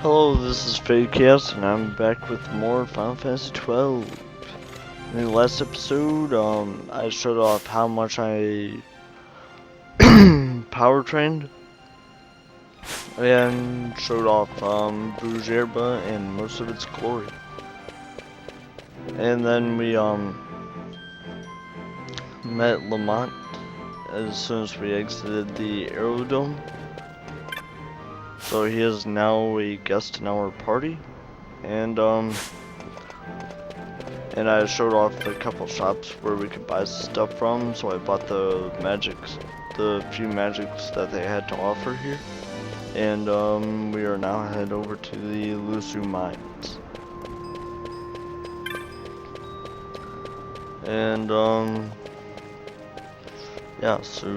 Hello, this is Chaos, and I'm back with more Final Fantasy XII. In the last episode, I showed off how much I power trained, and showed off Brugerba and most of its glory. And then we met Lamont as soon as we exited the Aerodome. So he is now a guest in our party, and I showed off a couple shops where we could buy stuff from, so I bought the few magics that they had to offer here. And we are now headed over to the Lusu Mines. And yeah, so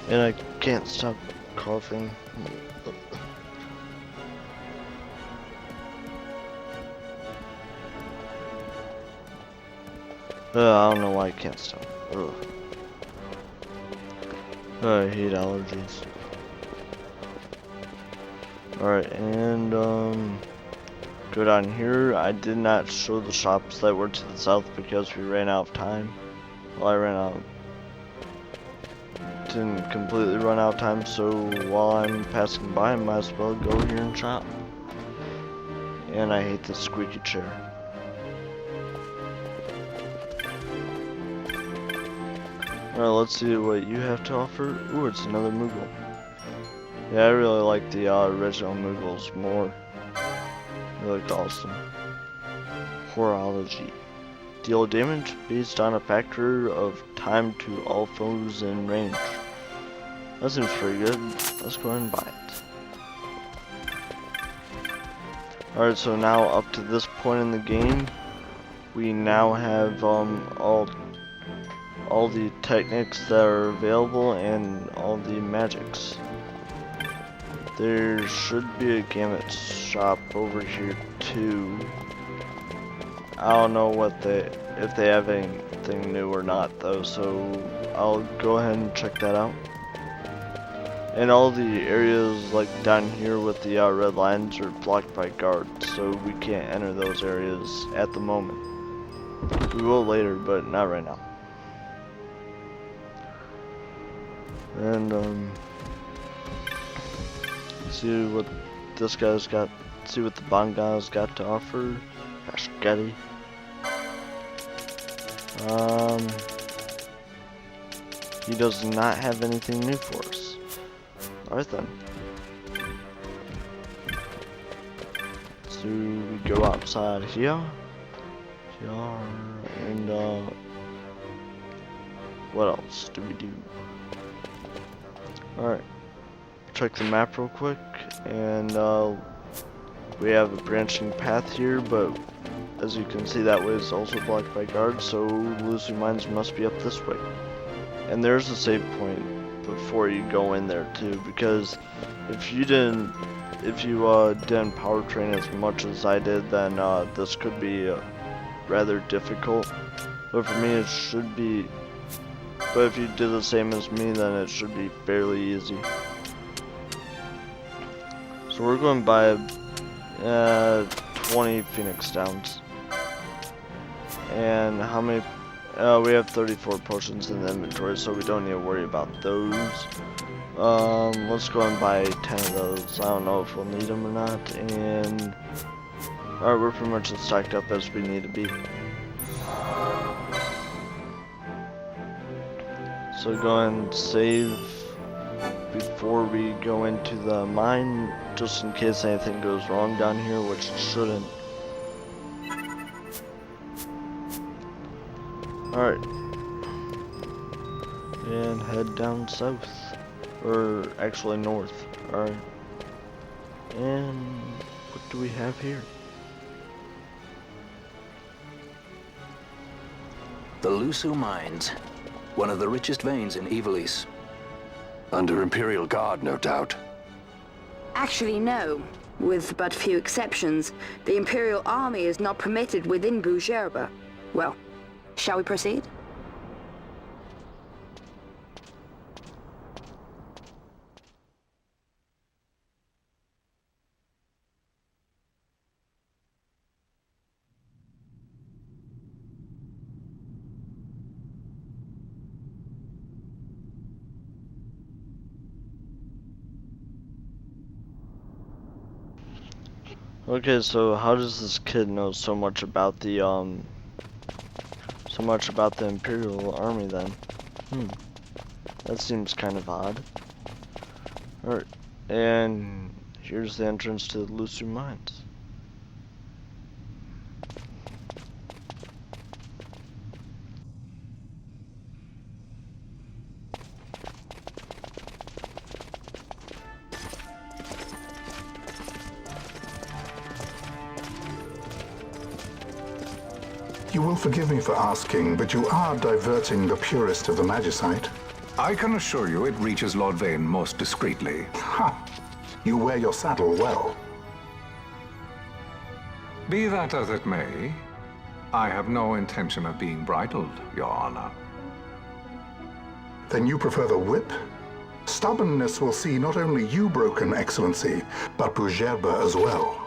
and I can't stop coughing. I don't know why I can't stop. Ugh. I hate allergies. Alright, and go down here. I did not show the shops that were to the south because we ran out of time. Well, I ran out. Didn't completely run out of time, so while I'm passing by, I might as well go here and shop. And I hate this squeaky chair. Alright, let's see what you have to offer. Ooh, it's another Moogle. Yeah, I really like the original Moogles more. They look awesome. Horology. Deal damage based on a factor of time to all foes in range. That seems pretty good. Let's go ahead and buy it. Alright, so now up to this point in the game, we now have all the techniques that are available and all the magics. There should be a gamut shop over here too. I don't know if they have anything new or not though, so I'll go ahead and check that out. And all the areas like down here with the red lines are blocked by guards, so we can't enter those areas at the moment. We will later, but not right now. And see what this guy's got. See what the Banga's got to offer. Ashgadi. He does not have anything new for us. Alright then. So we go outside here. And what else do we do? Alright. Check the map real quick, and we have a branching path here, but as you can see, that way is also blocked by guards, so Lusu Mines must be up this way. And there's a save point before you go in there too, because if you didn't power train as much as I did, then this could be rather difficult. But for me, it should be. But if you did the same as me, then it should be fairly easy. So we're going to buy 20 Phoenix Downs. And how many? We have 34 potions in the inventory, so we don't need to worry about those. Let's go and buy 10 of those. I don't know if we'll need them or not. And alright, we're pretty much as stacked up as we need to be. So go and save before we go into the mine, just in case anything goes wrong down here, which it shouldn't. Alright. And head down south. Or actually north. Alright. And what do we have here? The Lusu Mines. One of the richest veins in Ivalice. Under Imperial Guard, no doubt. Actually, no. With but few exceptions, the Imperial Army is not permitted within Brugerba. Well, shall we proceed? Okay, so how does this kid know so much about the Imperial Army then? That seems kind of odd. Alright, and here's the entrance to the Lusu Mines. You will forgive me for asking, but you are diverting the purest of the magicite. I can assure you it reaches Lord Vane most discreetly. Ha! You wear your saddle well. Be that as it may, I have no intention of being bridled, Your Honor. Then you prefer the whip? Stubbornness will see not only you broken, Excellency, but Bujerba as well.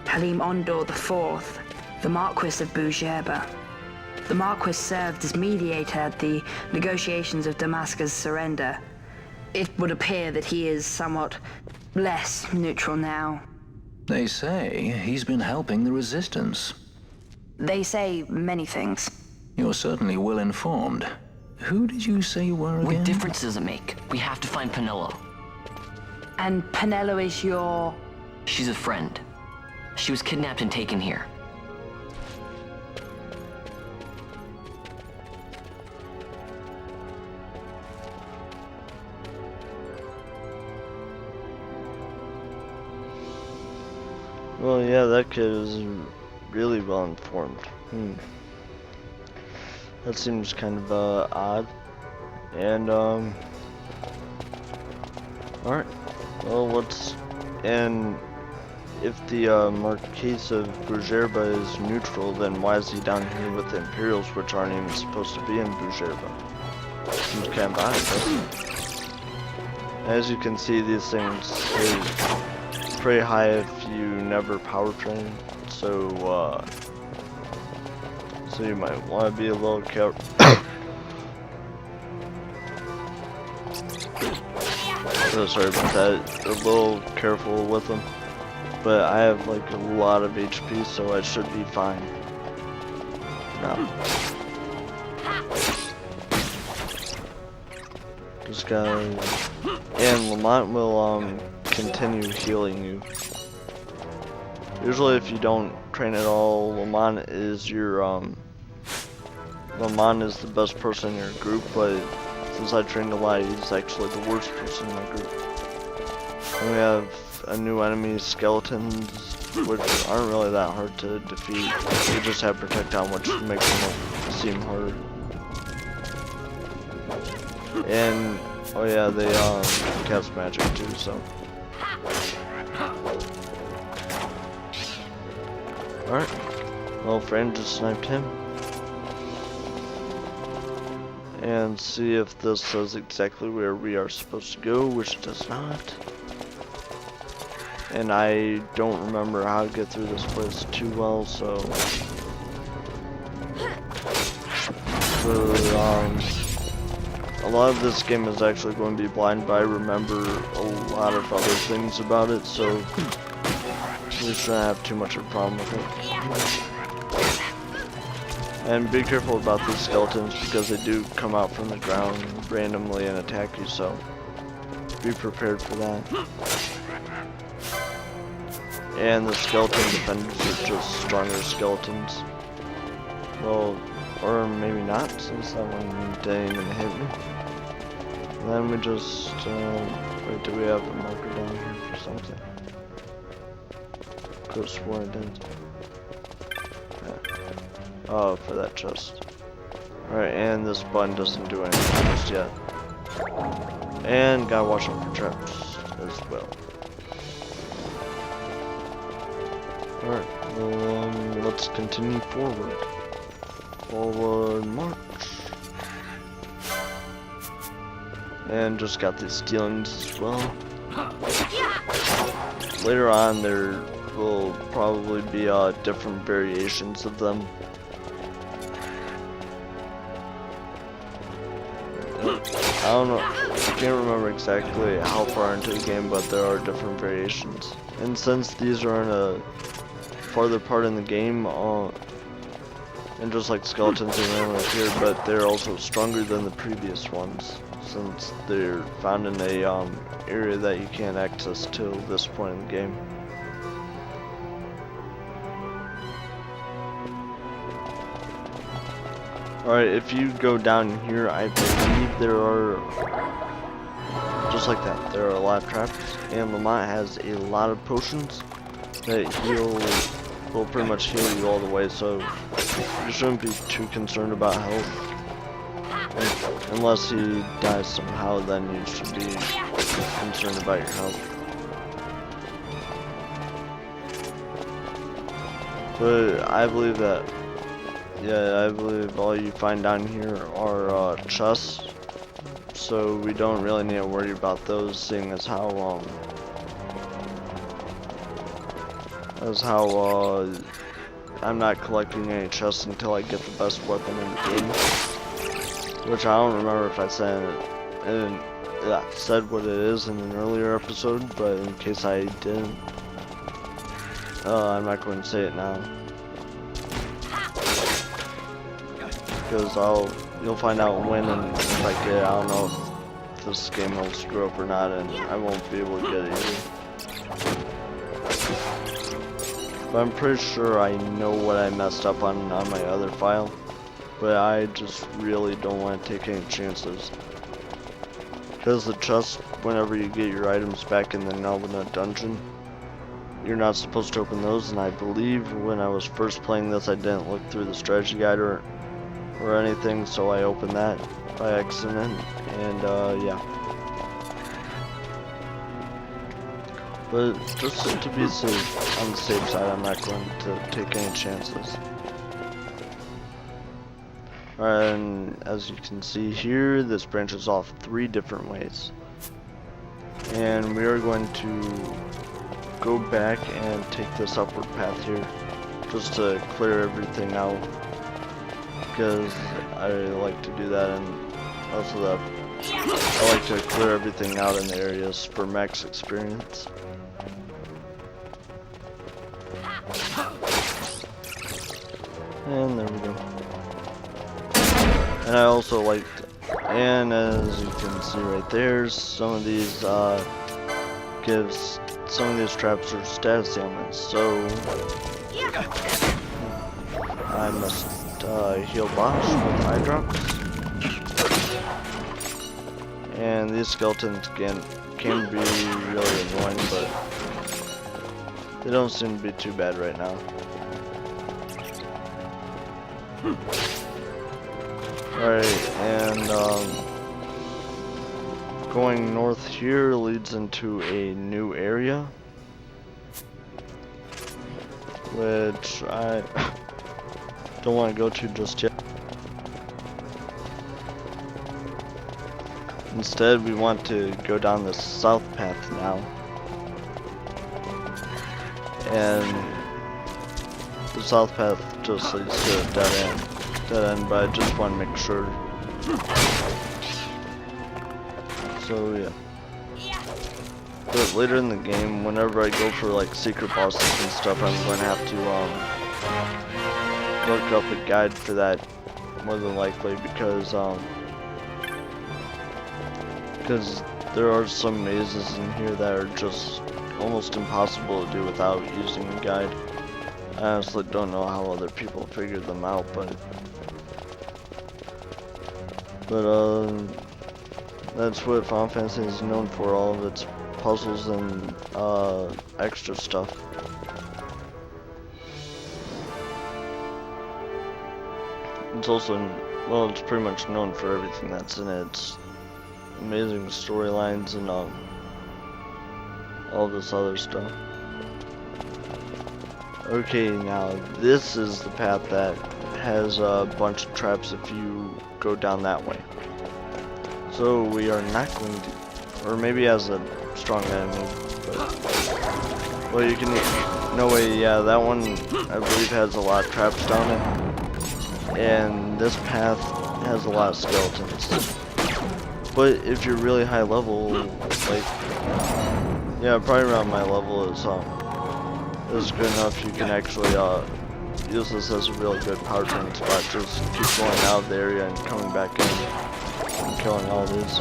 Halim Ondor IV, the Marquis of Bujerba. The Marquis served as mediator at the negotiations of Damascus' surrender. It would appear that he is somewhat less neutral now. They say he's been helping the resistance. They say many things. You're certainly well informed. Who did you say you were again? What difference does it make? We have to find Penelo. And Penelo is your... She's a friend. She was kidnapped and taken here. Well, yeah, that kid is really well informed. That seems kind of odd. And alright. Well, and if the Marquis of Bujerba is neutral, then why is he down here with the Imperials, which aren't even supposed to be in Bujerba? Seems kind of odd, doesn't it? As you can see, these things are pretty high if you never power train, so you might want to be a little careful. Oh, sorry about that. A little careful with them. But I have like a lot of HP, so I should be fine. No. This guy, and Lamont will continue healing you. Usually, if you don't train at all, Lamont is the best person in your group. But since I trained a lot, he's actually the worst person in my group. And we have a new enemy, skeletons, which aren't really that hard to defeat. You just have protect on, which makes them seem harder. And oh yeah, they cast magic too, so. Alright. Well, Fran just sniped him. And see if this says exactly where we are supposed to go, which it does not. And I don't remember how to get through this place too well, so a lot of this game is actually going to be blind, but I remember a lot of other things about it, so we shouldn't have too much of a problem with it. And be careful about these skeletons, because they do come out from the ground randomly and attack you, so be prepared for that. And the skeleton defenders are just stronger skeletons. Well, or maybe not, since that one didn't even hit me. And then we just, wait, do we have a marker down here for something? Could have sworn it didn't. Yeah. Oh, for that chest. Alright, and this button doesn't do anything just yet. And gotta watch out for traps as well. Alright, well, let's continue forward. Forward march. And just got these stealings as well. Later on, there will probably be different variations of them. don't know, I can't remember exactly how far into the game, but there are different variations. And since these are in a farther part in the game, and just like skeletons they randomly appear, but they're also stronger than the previous ones, since they're found in a area that you can't access till this point in the game. Alright, if you go down here, I believe there are, just like that, there are a lot of traps, and Lamont has a lot of potions that will pretty much heal you all the way, so you shouldn't be too concerned about health. Unless he dies somehow, then you should be concerned about your health. But I believe that, yeah, I believe all you find down here are chests, so we don't really need to worry about those, seeing as how I'm not collecting any chests until I get the best weapon in the game, which I don't remember if I said what it is in an earlier episode, but in case I didn't, I'm not going to say it now. Because you'll find out when and if I get it. I don't know if this game will screw up or not, and I won't be able to get it either. But I'm pretty sure I know what I messed up on my other file, but I just really don't want to take any chances. Because the chest, whenever you get your items back in the Nelvana dungeon, you're not supposed to open those, and I believe when I was first playing this I didn't look through the strategy guide or anything, so I opened that by accident, and yeah. But just to be safe, on the safe side, I'm not going to take any chances. Alright, and as you can see here, this branches off 3 different ways. And we are going to go back and take this upward path here, just to clear everything out. Because I like to do that, and also that I like to clear everything out in the areas for max experience. And there we go. And I also like, and as you can see right there, some of these traps are status ailments, so I must heal Bosch with eye drops. And these skeletons can be really annoying, but they don't seem to be too bad right now. Alright, and going north here leads into a new area, which I don't want to go to just yet. Instead, we want to go down the south path now. And the south path just leads to a dead end, but I just want to make sure. So yeah. But later in the game, whenever I go for like secret bosses and stuff, I'm going to have to look up a guide for that, more than likely, because there are some mazes in here that are just almost impossible to do without using a guide. I honestly don't know how other people figured them out, but that's what Final Fantasy is known for, all of its puzzles and extra stuff. It's also, well, it's pretty much known for everything that's in it. It's amazing storylines and all this other stuff. Okay, now this is the path that has a bunch of traps if you go down that way. So we are not going to, or maybe as a strong enemy, but, well, you can, no way, yeah, that one I believe has a lot of traps down it, and this path has a lot of skeletons. But if you're really high level, like, yeah, probably around my level is good enough. You can actually use this as a really good power training spot. Just keep going out of the area and coming back in and killing all these.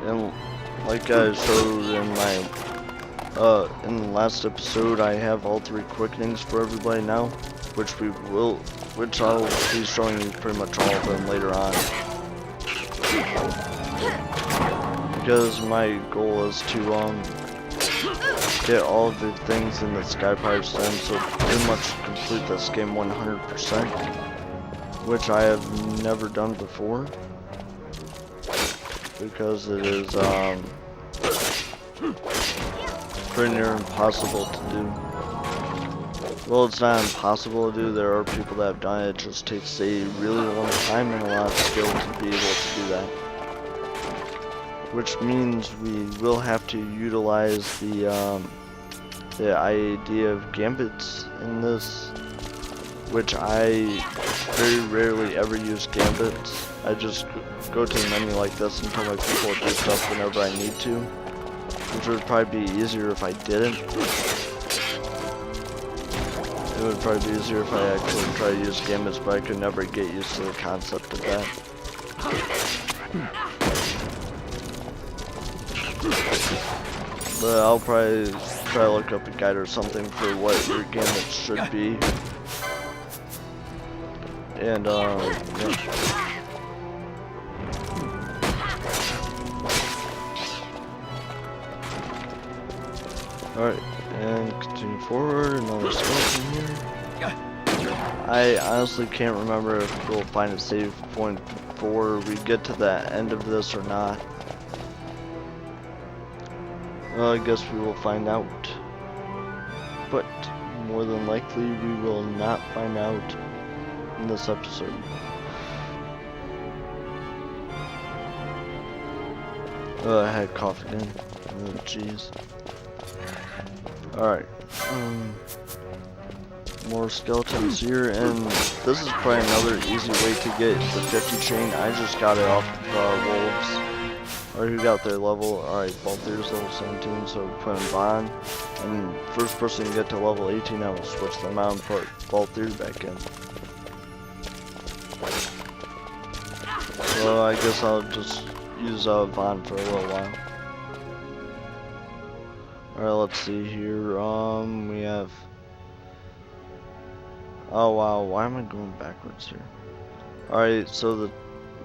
And like I showed in the last episode, I have all 3 quickenings for everybody now, which I'll be showing you pretty much all of them later on. Because my goal is to get all of the things in the Sky Pirates Den, so pretty much complete this game 100%, which I have never done before, because it is pretty near impossible to do. Well, it's not impossible to do. There are people that have done it. It just takes a really long time and a lot of skill to be able to do that. Which means we will have to utilize the idea of gambits in this, which I very rarely ever use gambits. I just go to the menu like this and tell my people to do stuff whenever I need to, which would probably be easier if I didn't. It would probably be easier if I actually try to use gambits, but I could never get used to the concept of that. But I'll probably try to look up a guide or something for what your gambits should be. And yeah. Alright, and continue forward, another skeleton here. I honestly can't remember if we'll find a save point before we get to the end of this or not. Well, I guess we will find out. But more than likely we will not find out in this episode. I had cough again. Oh jeez. Alright. More skeletons here, and this is probably another easy way to get the 50 chain. I just got it off wolves. Or who got their level. Alright, Balthier's level 17, so put him on. And first person to get to level 18, I will switch them out and put Balthier back in. So I guess I'll just use Vaughn for a little while. Alright, let's see here. We have... Oh wow, why am I going backwards here? Alright, so the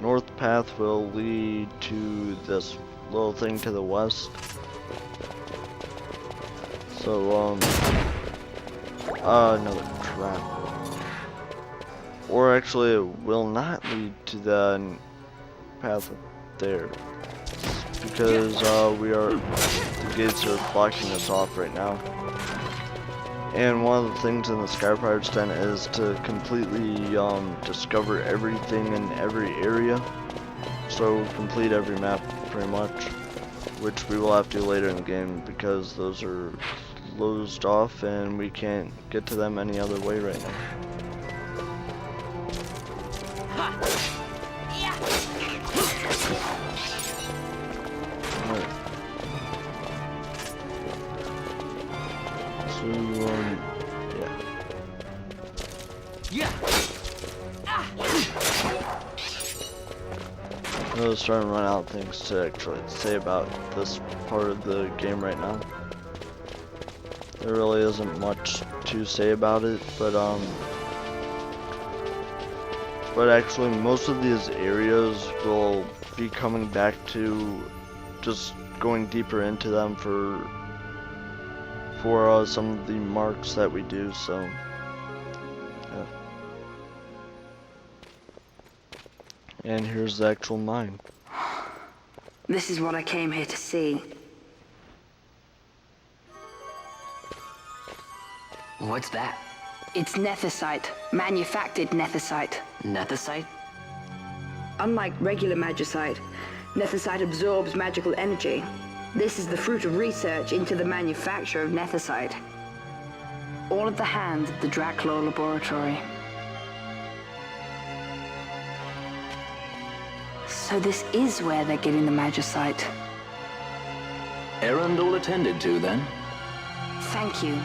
north path will lead to this little thing to the west. So, another trap. Or actually, it will not lead to the path up there. Because, the gates are blocking us off right now. And one of the things in the Sky Pirates Den is to completely discover everything in every area. So complete every map pretty much, which we will have to do later in the game because those are closed off and we can't get to them any other way right now. Alright. So, yeah. I was trying to run out of things to actually say about this part of the game right now. There really isn't much to say about it, but actually most of these areas will be coming back to just going deeper into them for some of the marks that we do, so yeah. And here's the actual mine. This is what I came here to see. What's that? It's nethicite, manufactured nethicite. Nethicite? Unlike regular magicite, nethicite absorbs magical energy. This is the fruit of research into the manufacture of nethicite. All at the hands of the Draclaw laboratory. So this is where they're getting the magicite. Errand all attended to, then? Thank you.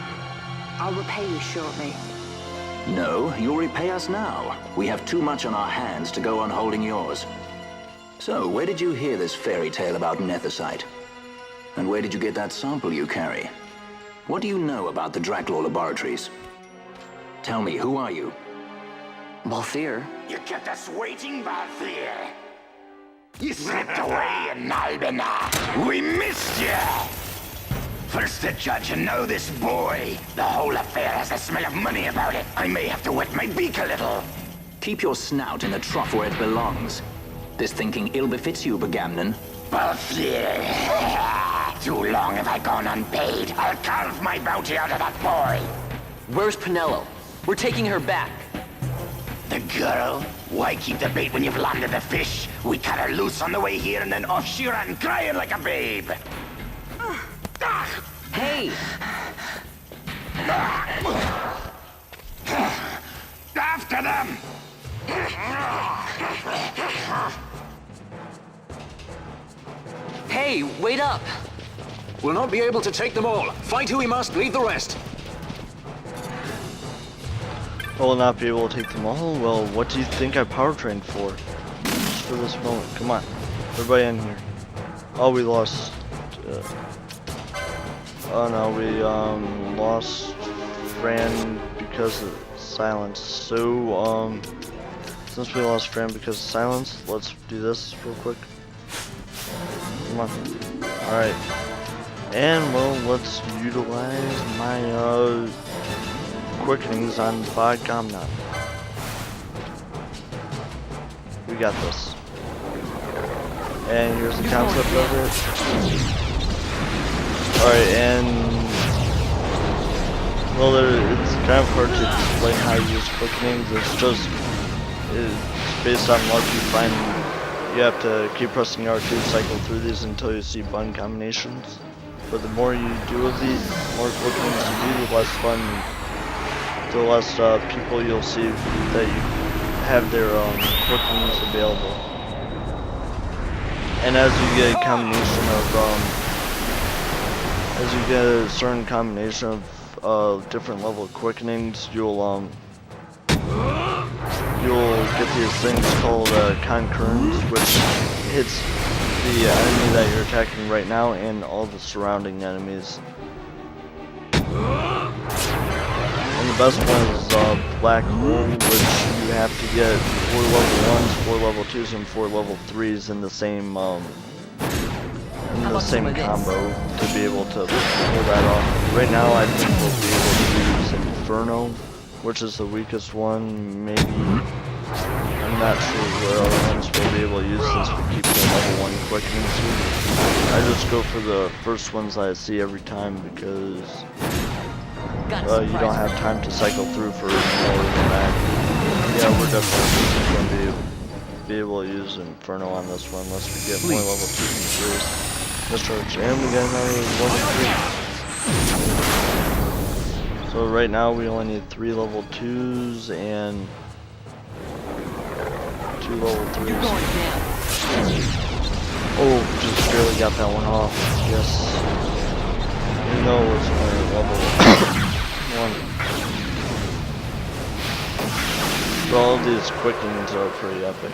I'll repay you shortly. No, you'll repay us now. We have too much on our hands to go on holding yours. So, where did you hear this fairy tale about nethicite? And where did you get that sample you carry? What do you know about the Draclaw laboratories? Tell me, who are you? Balthier? You kept us waiting, Balthier. You slipped away in Albina. We missed you. First the judge and now this boy. The whole affair has a smell of money about it. I may have to wet my beak a little. Keep your snout in the trough where it belongs. This thinking ill befits you, Begamnon. Balthier. Too long have I gone unpaid. I'll carve my bounty out of that boy. Where's Penello? We're taking her back. The girl? Why keep the bait when you've landed the fish? We cut her loose on the way here and then off she ran crying like a babe. Hey! After them! Hey, wait up! We'll not be able to take them all. Fight who we must, leave the rest. I will not be able to take them all. Well, what do you think I power trained for? Just for this moment. Come on. Everybody in here. Oh, we lost. Oh no, we lost Fran because of silence. So, since we lost Fran because of silence, let's do this real quick. Come on. Alright. And, well, let's utilize my, quickenings on Bagamnon. We got this. And here's the concept of it. Alright, and well, it's kind of hard to explain how you use quickenings. It's based on luck. You have to keep pressing R2 to cycle through these until you see fun combinations. But the more you do of these, the more quickenings you do, the less fun, the less people you'll see that you have their quickenings available. And as you get a combination of as you get a certain combination of different level of quickenings, you'll get these things called concurrents, which hits the enemy that you're attacking right now and all the surrounding enemies. And the best one is Black Hole, which you have to get 4 level 1s, 4 level 2s, and 4 level 3s in the same combo to be able to pull that off. Right now I think we'll be able to use Inferno, which is the weakest one, maybe. I'm not sure what other ones we'll be able to use since we keep the level 1 quickening too. I just go for the first ones I see every time because you don't have time to cycle through for more than that. Yeah, we're definitely going to be able to use Inferno on this one unless we get more level 2s and 3s. Discharge, and we got another level 3. So right now we only need 3 level 2s and 2 level 3s. Oh, just barely got that one off. Yes. Even though it's only level 1. So all of these quickenings are pretty epic.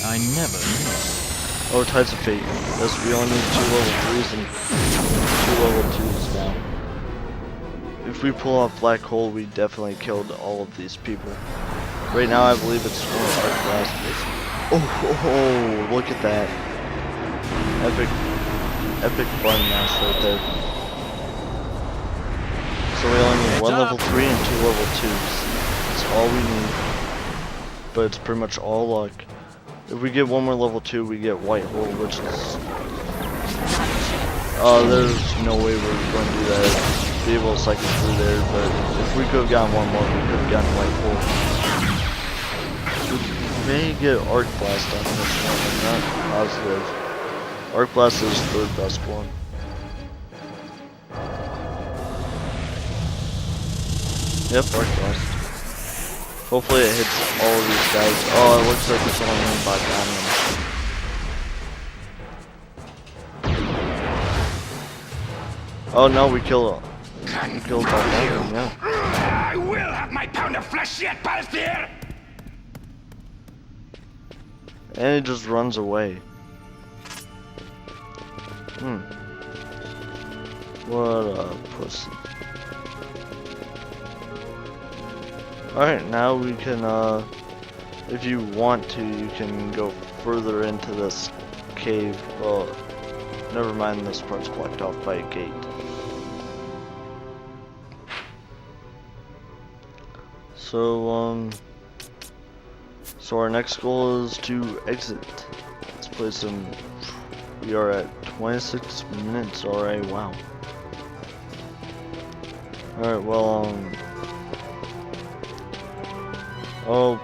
I never miss. Oh, Tides of Fate. Yes, we only need 2 level 3s and 2 level 2s now. If we pull off Black Hole, we definitely killed all of these people. Right now, I believe it's one of our last. Oh, look at that. Epic button mash right there. So we only need 1 level 3 and 2 level 2s. That's all we need. But it's pretty much all luck. If we get 1 more level 2, we get White Hole, which is... there's no way we're going to do that. Be able to cycle through there, but if we could have gotten 1 more, we could have gotten White Hole. We may get Arc Blast on this one, I'm not positive. Arc Blast is the 3rd best one. Yep, Arc Blast. Hopefully it hits all of these guys. Oh, it looks like it's only aimed back on them. Oh no, we killed him. We killed back on him, yeah. I will have my pound of flesh yet, Balthier! And it just runs away. What a pussy. Alright, now we can, if you want to, you can go further into this cave. Well, never mind, this part's blocked off by a gate. So, so our next goal is to exit this place, and we are at 26 minutes already. Wow. Alright, well, I'll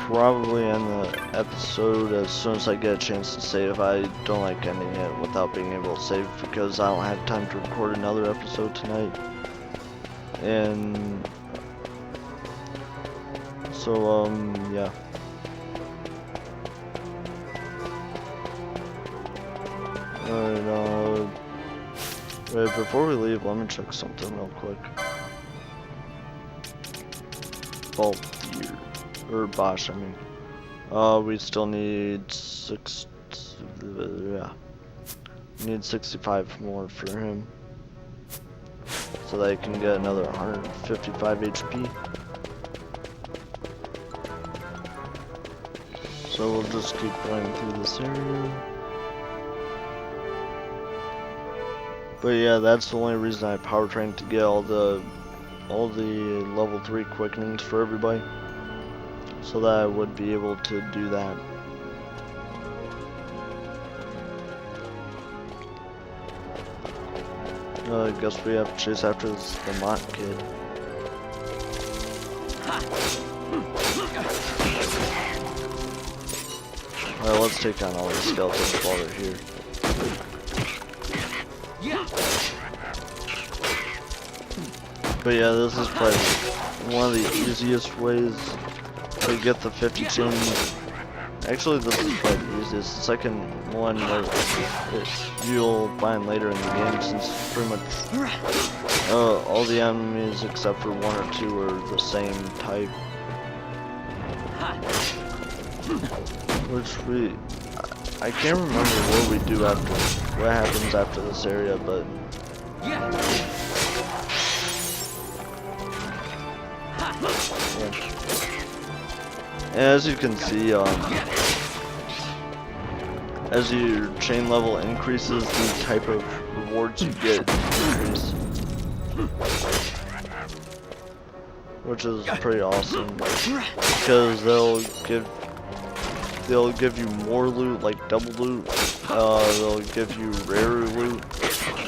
probably end the episode as soon as I get a chance to save. I don't like ending it without being able to save because I don't have time to record another episode tonight. And so, yeah. Alright, wait, before we leave, let me check something real quick. Balthier, or Bosch, I mean. We still need yeah. We need 65 more for him. So that he can get another 155 HP. So we'll just keep going through this area. But yeah, that's the only reason I power trained, to get all the level 3 quickenings for everybody, so that I would be able to do that. I guess we have to chase after this Vermont kid. Alright, let's take on all these skeletons while they're here. But yeah, this is probably one of the easiest ways to get the 50 chain. Actually, this is probably the easiest. The second one you'll find later in the game, since pretty much all the enemies except for 1 or 2 are the same type. Which I can't remember what we do after, what happens after this area, but yeah. And as you can see, as your chain level increases, the type of rewards you get increase, which is pretty awesome, because they'll give you more loot, like double loot. They'll give you rarer loot,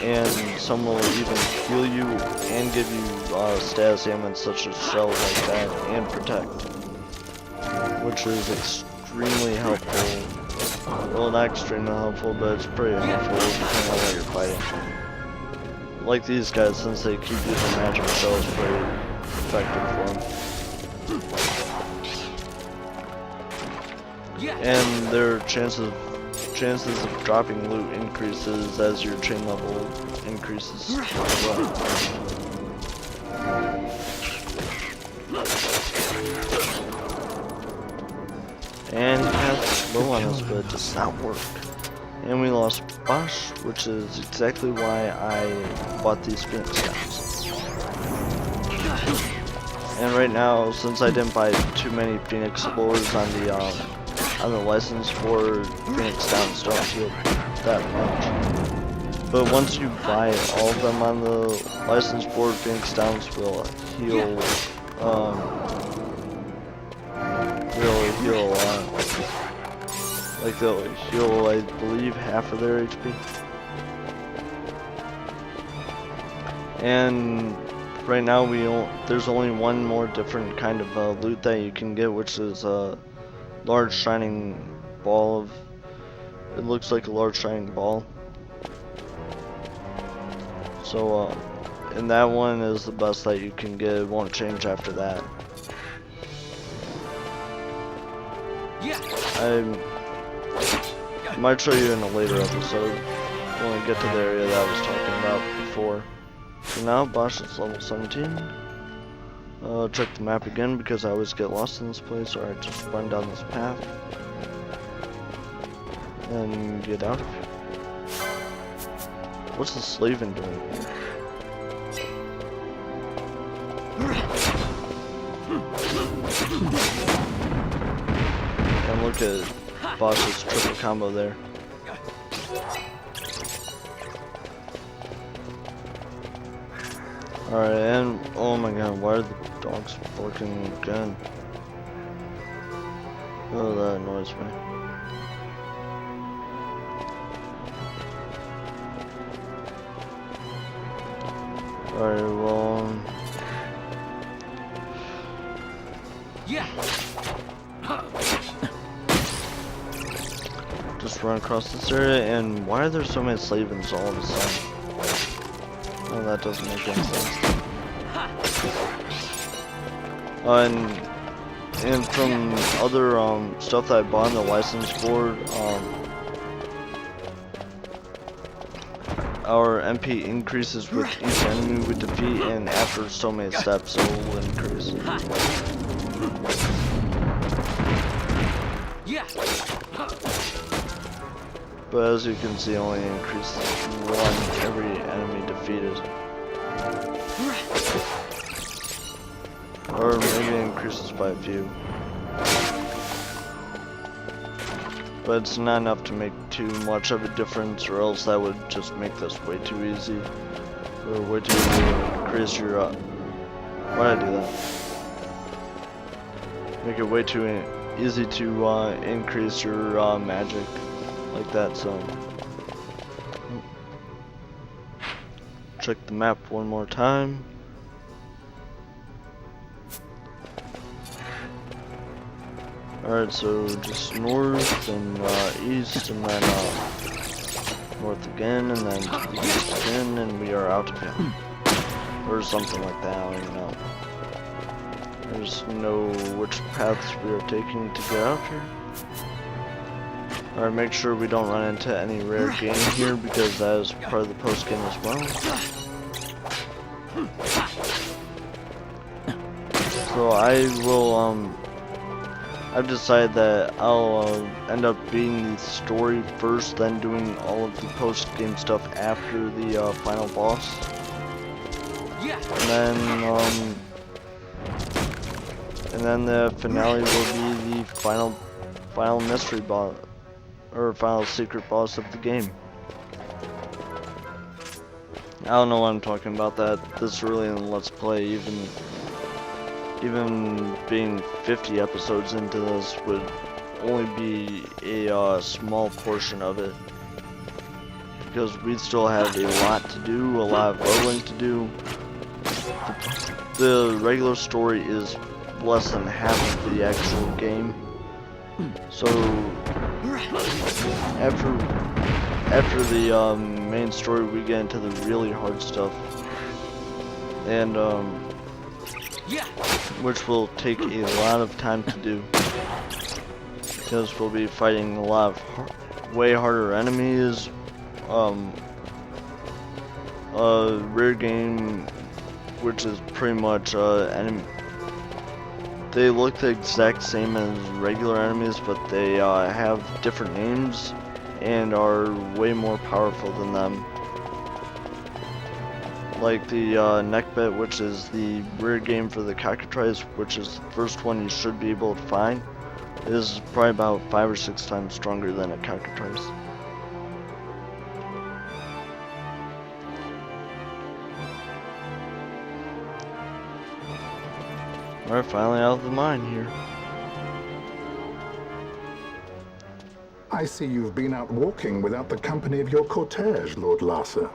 and some will even heal you and give you status ailments such as shells like that, and protect, which is extremely helpful. Well, not extremely helpful, but it's pretty helpful depending on what you're fighting. Like these guys, since they keep using magic shells, pretty effective for them. And their chances of dropping loot increases as your chain level increases as well. And he has slow on us, but it does not work. And we lost Bosch, which is exactly why I bought these Phoenix Downs. And right now, since I didn't buy too many Phoenix Lures on the license for Phoenix Downs, don't heal that much. But once you buy all of them on the license board, Phoenix Downs will heal, a lot. Like they'll heal, I believe, half of their HP. And right now there's only one more different kind of loot that you can get, which is a large shining ball of, it looks like a large shining ball. So and that one is the best that you can get. It won't change after that. I might show you in a later episode when we get to the area that I was talking about before. So now, Bosch is level 17. Check the map again because I always get lost in this place, or I just run down this path and get out of here. What's the slaving doing here? And look at Bosch's triple combo there. Alright, and oh my god, why are the dogs barking again? Oh, that annoys me. Alright, well... Yeah. Just run across this area, and why are there so many slavings all of a sudden? Oh, that doesn't make any sense. And from other stuff that I bought on the license board, our MP increases with each enemy we defeat, and after so many steps it will increase. Yeah. But as you can see, it only increases one every enemy defeated. Or maybe it increases by a few. But it's not enough to make too much of a difference, or else that would just make this way too easy. Or way too easy to increase your, why'd I do that? Make it way too easy to increase your magic. Like that, so. Check the map one more time. Alright, so just north and east, and then north again, and then east again, and we are out of here. Or something like that, I don't even know. I just know which paths we are taking to get out here. Alright, make sure we don't run into any rare game here, because that is part of the post game as well. So I will, I've decided that I'll end up beating the story first, then doing all of the post game stuff after the final boss. And then the finale will be the final mystery boss, or final secret boss of the game. I don't know what I'm talking about. This early in Let's Play, even being 50 episodes into this would only be a small portion of it, because we still have a lot to do, a lot of leveling to do. The regular story is less than half of the actual game, so after the main story we get into the really hard stuff, and which will take a lot of time to do, because we'll be fighting a lot of way harder enemies, rare game, which is pretty much enemy. They look the exact same as regular enemies, but they have different names and are way more powerful than them. Like the neckbit, which is the rare game for the cockatrice, which is the first one you should be able to find, is probably about 5 or 6 times stronger than a cockatrice. Alright, finally out of the mine here. I see you've been out walking without the company of your cortege, Lord Larsa.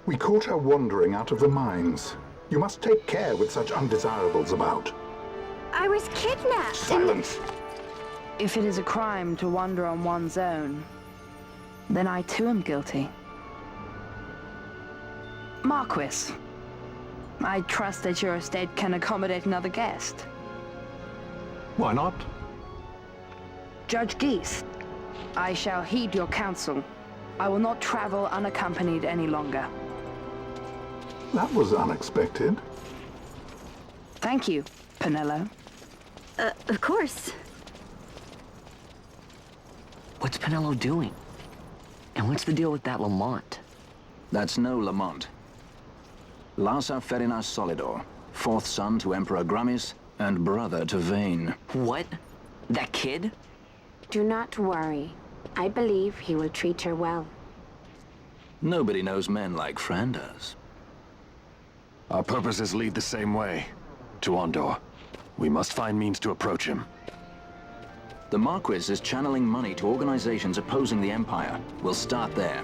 We caught her wandering out of the mines. You must take care with such undesirables about. I was kidnapped. Silence! If it is a crime to wander on one's own, then I too am guilty. Marquis, I trust that your estate can accommodate another guest. Why not? Judge Geese, I shall heed your counsel. I will not travel unaccompanied any longer. That was unexpected. Thank you, Penello. Of course. What's Penello doing? And what's the deal with that Lamont? That's no Lamont. Larsa Ferinas Solidor, fourth son to Emperor Gramis and brother to Vane. What? That kid? Do not worry. I believe he will treat her well. Nobody knows men like Fran does. Our purposes lead the same way. To Andor. We must find means to approach him. The Marquis is channeling money to organizations opposing the Empire. We'll start there.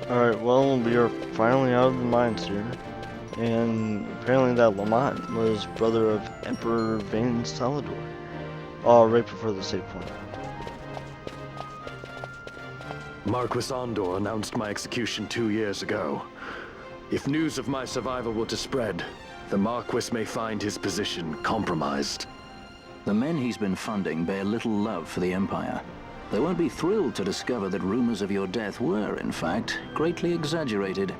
Alright, well, we are finally out of the mines here. And apparently that Lamont was brother of Emperor Vane Salidor. Right before the save point. Marquis Andor announced my execution 2 years ago. If news of my survival were to spread, the Marquis may find his position compromised. The men he's been funding bear little love for the Empire. They won't be thrilled to discover that rumors of your death were, in fact, greatly exaggerated.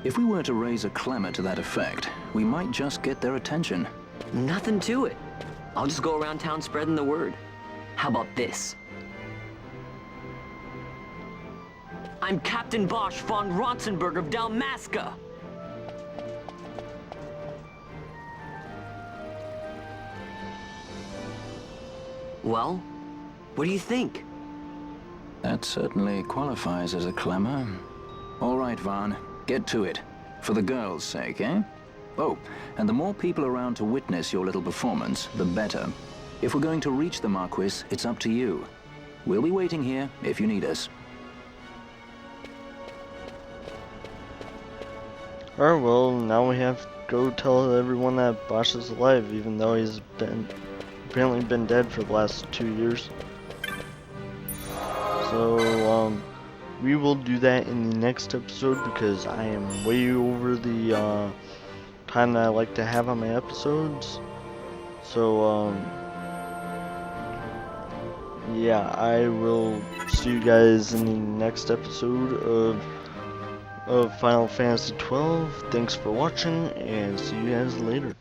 If we were to raise a clamor to that effect, we might just get their attention. Nothing to it. I'll just go around town spreading the word. How about this? I'm Captain Bosch von Ronsenberg of Dalmasca. Well, what do you think? That certainly qualifies as a clamor. All right, Vaughn, get to it. For the girls' sake, eh? Oh, and the more people around to witness your little performance, the better. If we're going to reach the Marquis, it's up to you. We'll be waiting here if you need us. Alright, well, now we have to go tell everyone that Bosch is alive, even though he's apparently been dead for the last 2 years. So, we will do that in the next episode because I am way over the time that I like to have on my episodes. So, yeah, I will see you guys in the next episode of Final Fantasy XII. Thanks for watching, and see you guys later.